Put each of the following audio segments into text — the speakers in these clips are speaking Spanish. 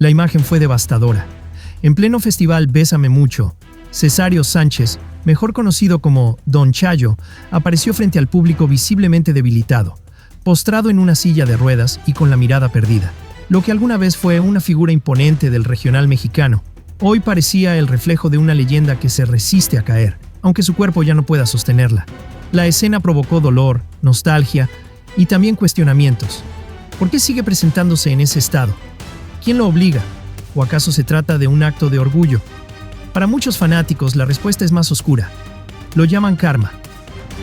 La imagen fue devastadora. En pleno festival Bésame Mucho, Cesario Sánchez, mejor conocido como Don Chayo, apareció frente al público visiblemente debilitado, postrado en una silla de ruedas y con la mirada perdida. Lo que alguna vez fue una figura imponente del regional mexicano, hoy parecía el reflejo de una leyenda que se resiste a caer, aunque su cuerpo ya no pueda sostenerla. La escena provocó dolor, nostalgia y también cuestionamientos. ¿Por qué sigue presentándose en ese estado? ¿Quién lo obliga? ¿O acaso se trata de un acto de orgullo? Para muchos fanáticos, la respuesta es más oscura. Lo llaman karma,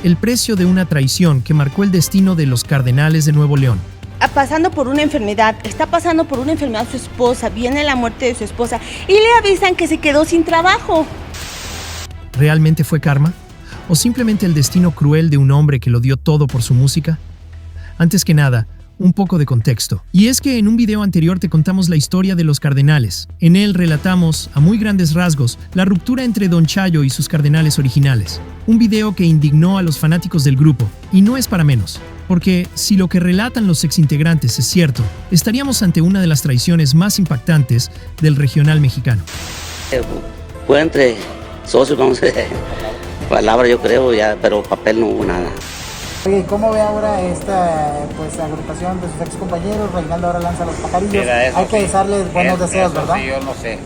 el precio de una traición que marcó el destino de los Cardenales de Nuevo León. Pasando por una enfermedad, está pasando por una enfermedad su esposa, viene la muerte de su esposa y le avisan que se quedó sin trabajo. ¿Realmente fue karma? ¿O simplemente el destino cruel de un hombre que lo dio todo por su música? Antes que nada, un poco de contexto. Y es que en un video anterior te contamos la historia de los Cardenales. En él relatamos, a muy grandes rasgos, la ruptura entre Don Chayo y sus Cardenales originales. Un video que indignó a los fanáticos del grupo, y no es para menos. Porque si lo que relatan los exintegrantes es cierto, estaríamos ante una de las traiciones más impactantes del regional mexicano. Fue entre socios, vamos a decir, palabra yo creo, ya, pero papel no hubo nada. Oye, ¿cómo ve ahora esta agrupación de sus ex compañeros? Reinaldo ahora lanza los pajarillos. Hay que desearles buenos deseos, ¿verdad? Sí, yo no sé.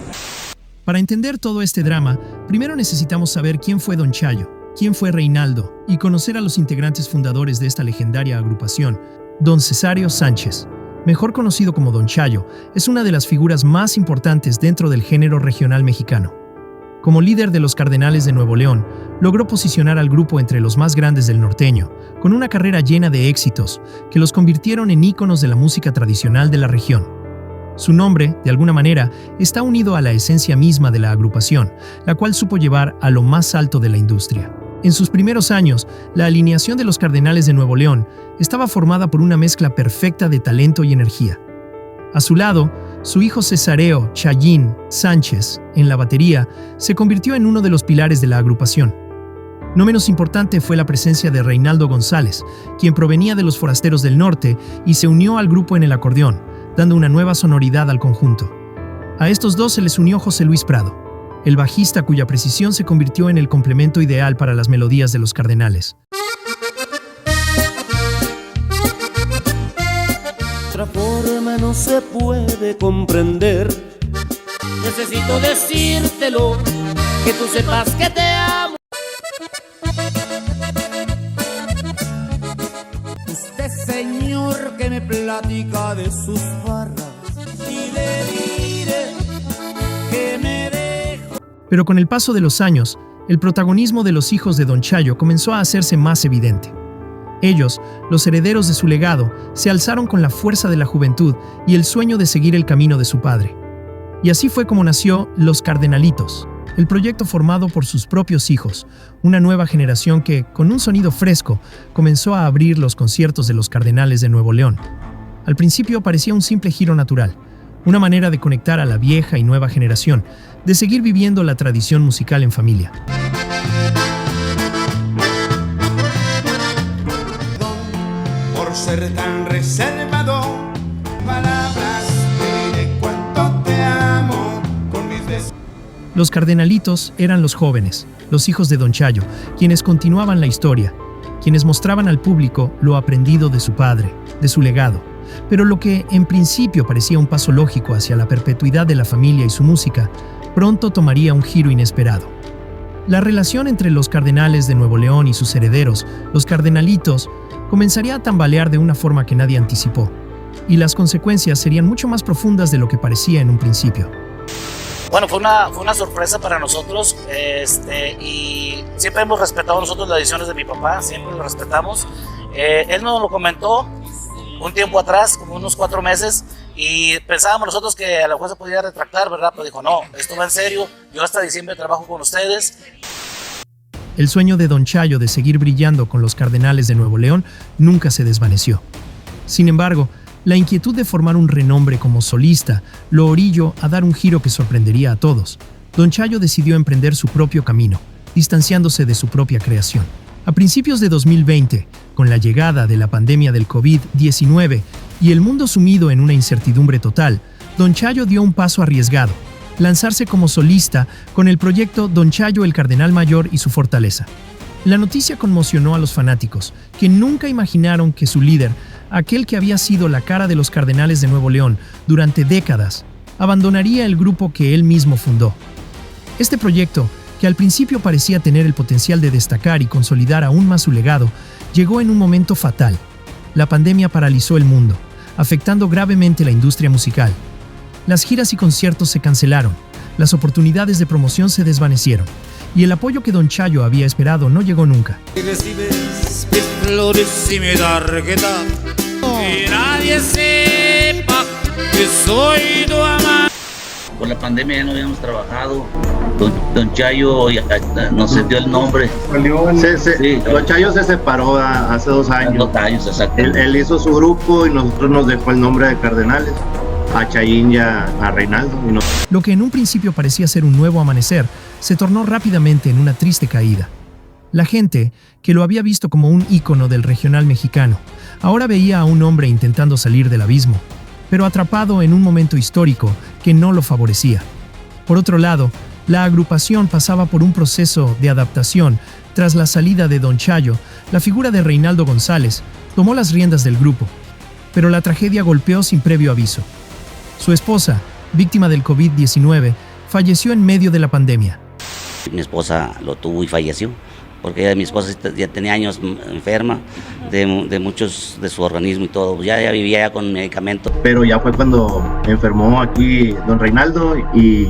Para entender todo este drama, primero necesitamos saber quién fue Don Chayo, quién fue Reinaldo y conocer a los integrantes fundadores de esta legendaria agrupación. Don Cesario Sánchez, mejor conocido como Don Chayo, es una de las figuras más importantes dentro del género regional mexicano. Como líder de los Cardenales de Nuevo León, logró posicionar al grupo entre los más grandes del norteño, con una carrera llena de éxitos que los convirtieron en íconos de la música tradicional de la región. Su nombre, de alguna manera, está unido a la esencia misma de la agrupación, la cual supo llevar a lo más alto de la industria. En sus primeros años, la alineación de los Cardenales de Nuevo León estaba formada por una mezcla perfecta de talento y energía. A su lado, su hijo Cesareo Chayín Sánchez, en la batería, se convirtió en uno de los pilares de la agrupación. No menos importante fue la presencia de Reinaldo González, quien provenía de los Forasteros del Norte y se unió al grupo en el acordeón, dando una nueva sonoridad al conjunto. A estos dos se les unió José Luis Prado, el bajista cuya precisión se convirtió en el complemento ideal para las melodías de los Cardenales. Otra forma no se puede comprender. Necesito decírtelo, que tú sepas que te amo. Este señor que me platica de sus barras y le diré que me dejo. Pero con el paso de los años, el protagonismo de los hijos de Don Chayo comenzó a hacerse más evidente. Ellos, los herederos de su legado, se alzaron con la fuerza de la juventud y el sueño de seguir el camino de su padre. Y así fue como nació Los Cardenalitos, el proyecto formado por sus propios hijos, una nueva generación que, con un sonido fresco, comenzó a abrir los conciertos de los Cardenales de Nuevo León. Al principio parecía un simple giro natural, una manera de conectar a la vieja y nueva generación, de seguir viviendo la tradición musical en familia. Ser tan reservado, palabras de cuánto te amo con mis besos. Los Cardenalitos eran los jóvenes, los hijos de Don Chayo, quienes continuaban la historia, quienes mostraban al público lo aprendido de su padre, de su legado. Pero lo que en principio parecía un paso lógico hacia la perpetuidad de la familia y su música, pronto tomaría un giro inesperado. La relación entre los Cardenales de Nuevo León y sus herederos, los Cardenalitos, comenzaría a tambalear de una forma que nadie anticipó, y las consecuencias serían mucho más profundas de lo que parecía en un principio. Bueno, fue una sorpresa para nosotros, y siempre hemos respetado nosotros las decisiones de mi papá, siempre lo respetamos. Él nos lo comentó un tiempo atrás, como unos 4 meses, y pensábamos nosotros que a lo mejor se podía retractar, ¿verdad? Pero dijo, no, esto va en serio, yo hasta diciembre trabajo con ustedes. El sueño de Don Chayo de seguir brillando con los Cardenales de Nuevo León nunca se desvaneció. Sin embargo, la inquietud de formar un renombre como solista lo orilló a dar un giro que sorprendería a todos. Don Chayo decidió emprender su propio camino, distanciándose de su propia creación. A principios de 2020, con la llegada de la pandemia del COVID-19 y el mundo sumido en una incertidumbre total, Don Chayo dio un paso arriesgado, lanzarse como solista con el proyecto Don Chayo el Cardenal Mayor y su Fortaleza. La noticia conmocionó a los fanáticos, que nunca imaginaron que su líder, aquel que había sido la cara de los Cardenales de Nuevo León durante décadas, abandonaría el grupo que él mismo fundó. Este proyecto, que al principio parecía tener el potencial de destacar y consolidar aún más su legado, llegó en un momento fatal. La pandemia paralizó el mundo, afectando gravemente la industria musical. Las giras y conciertos se cancelaron, las oportunidades de promoción se desvanecieron, y el apoyo que Don Chayo había esperado no llegó nunca. Y recibes mis flores y mi tarjeta, que nadie sepa que soy tu amante. Por la pandemia ya no habíamos trabajado. Don Chayo ya nos dio el nombre. Sí. Don Chayo se separó hace 2 años. 2 años, exacto. Él hizo su grupo y nosotros nos dejó el nombre de Cardenales, a Chayín y a Reinaldo. Lo que en un principio parecía ser un nuevo amanecer, se tornó rápidamente en una triste caída. La gente, que lo había visto como un ícono del regional mexicano, ahora veía a un hombre intentando salir del abismo, pero atrapado en un momento histórico que no lo favorecía. Por otro lado, la agrupación pasaba por un proceso de adaptación. Tras la salida de Don Chayo, la figura de Reinaldo González tomó las riendas del grupo, pero la tragedia golpeó sin previo aviso. Su esposa, víctima del COVID-19, falleció en medio de la pandemia. Mi esposa lo tuvo y falleció, porque mi esposa ya tenía años enferma de muchos de su organismo y todo, ya vivía ya con medicamentos. Pero ya fue cuando enfermó aquí don Reinaldo y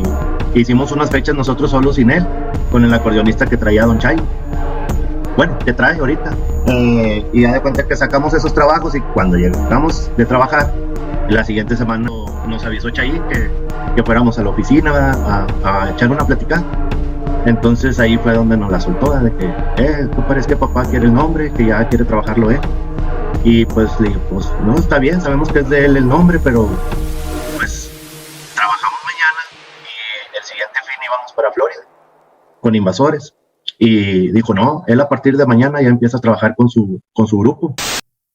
hicimos unas fechas nosotros solos sin él, con el acordeonista que traía Don Chayo. Bueno, que trae ahorita. Y ya de cuenta que sacamos esos trabajos y cuando llegamos de trabajar, la siguiente semana nos avisó Chayín que fuéramos a la oficina a echar una plática. Entonces ahí fue donde nos la soltó, de que, tú parece que papá quiere el nombre, que ya quiere trabajarlo él. Y pues le dije, pues no, está bien, sabemos que es de él el nombre, pero pues trabajamos mañana y el siguiente fin íbamos para Florida con Invasores. Y dijo, no, él a partir de mañana ya empieza a trabajar con su grupo.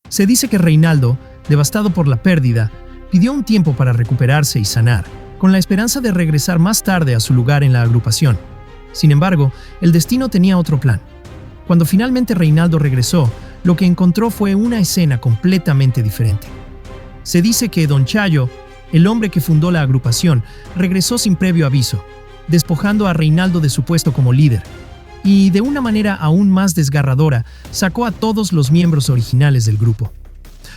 Se dice que Reinaldo, devastado por la pérdida, pidió un tiempo para recuperarse y sanar, con la esperanza de regresar más tarde a su lugar en la agrupación. Sin embargo, el destino tenía otro plan. Cuando finalmente Reinaldo regresó, lo que encontró fue una escena completamente diferente. Se dice que Don Chayo, el hombre que fundó la agrupación, regresó sin previo aviso, despojando a Reinaldo de su puesto como líder, y de una manera aún más desgarradora, sacó a todos los miembros originales del grupo.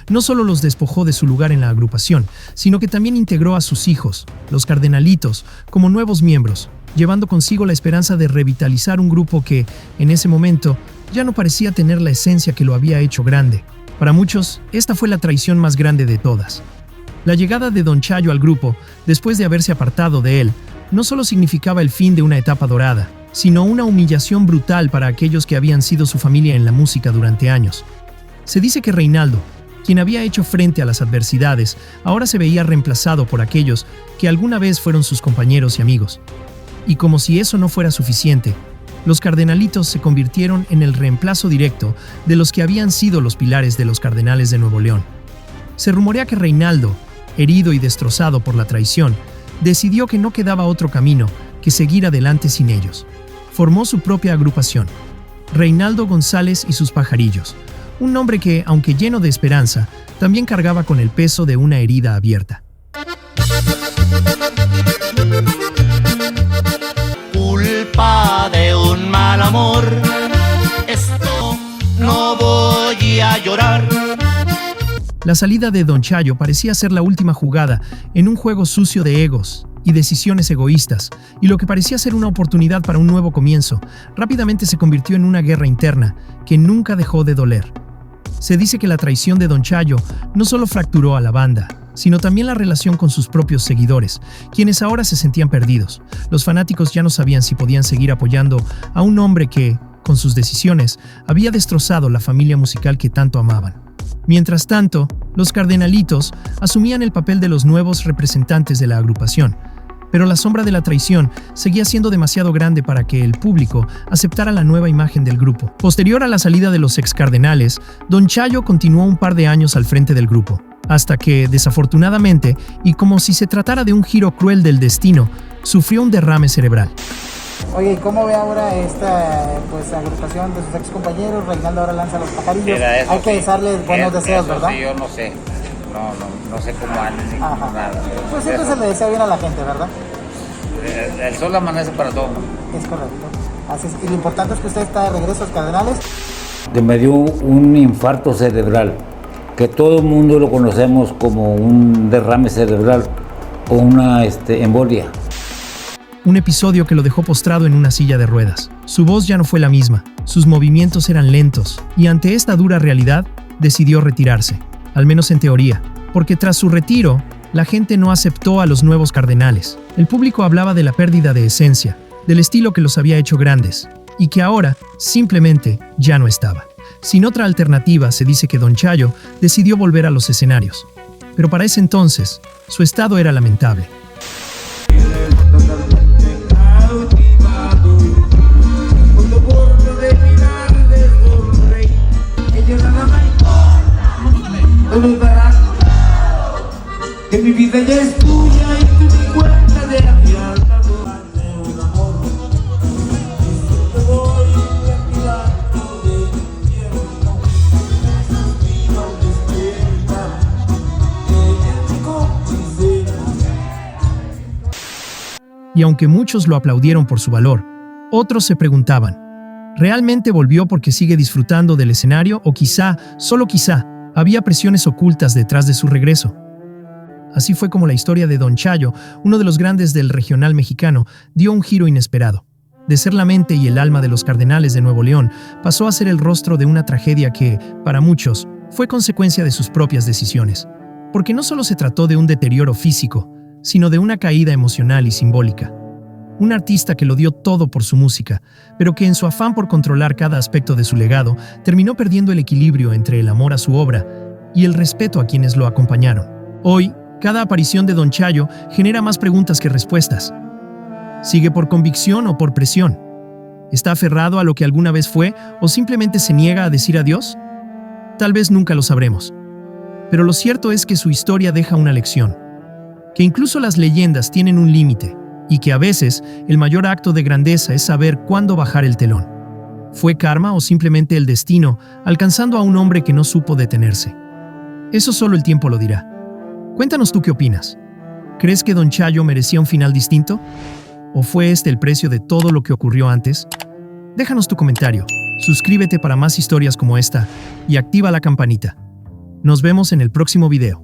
No solo los despojó de su lugar en la agrupación, sino que también integró a sus hijos, los Cardenalitos, como nuevos miembros, llevando consigo la esperanza de revitalizar un grupo que, en ese momento, ya no parecía tener la esencia que lo había hecho grande. Para muchos, esta fue la traición más grande de todas. La llegada de Don Chayo al grupo, después de haberse apartado de él, no solo significaba el fin de una etapa dorada, sino una humillación brutal para aquellos que habían sido su familia en la música durante años. Se dice que Reinaldo, quien había hecho frente a las adversidades, ahora se veía reemplazado por aquellos que alguna vez fueron sus compañeros y amigos. Y como si eso no fuera suficiente, los Cardenalitos se convirtieron en el reemplazo directo de los que habían sido los pilares de los Cardenales de Nuevo León. Se rumorea que Reinaldo, herido y destrozado por la traición, decidió que no quedaba otro camino que seguir adelante sin ellos. Formó su propia agrupación, Reinaldo González y sus Pajarillos, un nombre que, aunque lleno de esperanza, también cargaba con el peso de una herida abierta. Culpa de un mal amor, esto no voy a llorar. La salida de Don Chayo parecía ser la última jugada en un juego sucio de egos y decisiones egoístas, y lo que parecía ser una oportunidad para un nuevo comienzo, rápidamente se convirtió en una guerra interna que nunca dejó de doler. Se dice que la traición de Don Chayo no solo fracturó a la banda, sino también la relación con sus propios seguidores, quienes ahora se sentían perdidos. Los fanáticos ya no sabían si podían seguir apoyando a un hombre que, con sus decisiones, había destrozado la familia musical que tanto amaban. Mientras tanto, los Cardenalitos asumían el papel de los nuevos representantes de la agrupación, pero la sombra de la traición seguía siendo demasiado grande para que el público aceptara la nueva imagen del grupo. Posterior a la salida de los ex Cardenales, Don Chayo continuó un par de años al frente del grupo, hasta que, desafortunadamente, y como si se tratara de un giro cruel del destino, sufrió un derrame cerebral. Oye, ¿y cómo ve ahora esta pues agrupación de sus ex compañeros? Reinaldo ahora lanza los pajarillos. Mira, Hay que desearles buenos deseos, ¿verdad? Sí, yo no sé. No sé cómo anden ni Ajá. cómo nada. Pues siempre se le desea bien a la gente, ¿verdad? El sol amanece para todo. Es correcto. Así es. Y lo importante es que usted está de regreso a los Cardenales. Que me dio un infarto cerebral, que todo el mundo lo conocemos como un derrame cerebral o una embolia. Un episodio que lo dejó postrado en una silla de ruedas. Su voz ya no fue la misma, sus movimientos eran lentos, y ante esta dura realidad, decidió retirarse, al menos en teoría, porque tras su retiro, la gente no aceptó a los nuevos cardenales. El público hablaba de la pérdida de esencia, del estilo que los había hecho grandes, y que ahora, simplemente, ya no estaba. Sin otra alternativa, se dice que Don Chayo decidió volver a los escenarios. Pero para ese entonces, su estado era lamentable. Que mi vida ya es tuya y tú mi cuenta de afianza. Un amor, te voy a tirar de infierno. Viva despierta, ella es mi cómplice. Y aunque muchos lo aplaudieron por su valor, otros se preguntaban, ¿realmente volvió porque sigue disfrutando del escenario o quizá, solo quizá, había presiones ocultas detrás de su regreso? Así fue como la historia de Don Chayo, uno de los grandes del regional mexicano, dio un giro inesperado. De ser la mente y el alma de los Cardenales de Nuevo León, pasó a ser el rostro de una tragedia que, para muchos, fue consecuencia de sus propias decisiones. Porque no solo se trató de un deterioro físico, sino de una caída emocional y simbólica. Un artista que lo dio todo por su música, pero que en su afán por controlar cada aspecto de su legado, terminó perdiendo el equilibrio entre el amor a su obra y el respeto a quienes lo acompañaron. Hoy, cada aparición de Don Chayo genera más preguntas que respuestas. ¿Sigue por convicción o por presión? ¿Está aferrado a lo que alguna vez fue o simplemente se niega a decir adiós? Tal vez nunca lo sabremos. Pero lo cierto es que su historia deja una lección. Que incluso las leyendas tienen un límite y que a veces el mayor acto de grandeza es saber cuándo bajar el telón. ¿Fue karma o simplemente el destino alcanzando a un hombre que no supo detenerse? Eso solo el tiempo lo dirá. Cuéntanos tú qué opinas. ¿Crees que Don Chayo merecía un final distinto? ¿O fue este el precio de todo lo que ocurrió antes? Déjanos tu comentario, suscríbete para más historias como esta y activa la campanita. Nos vemos en el próximo video.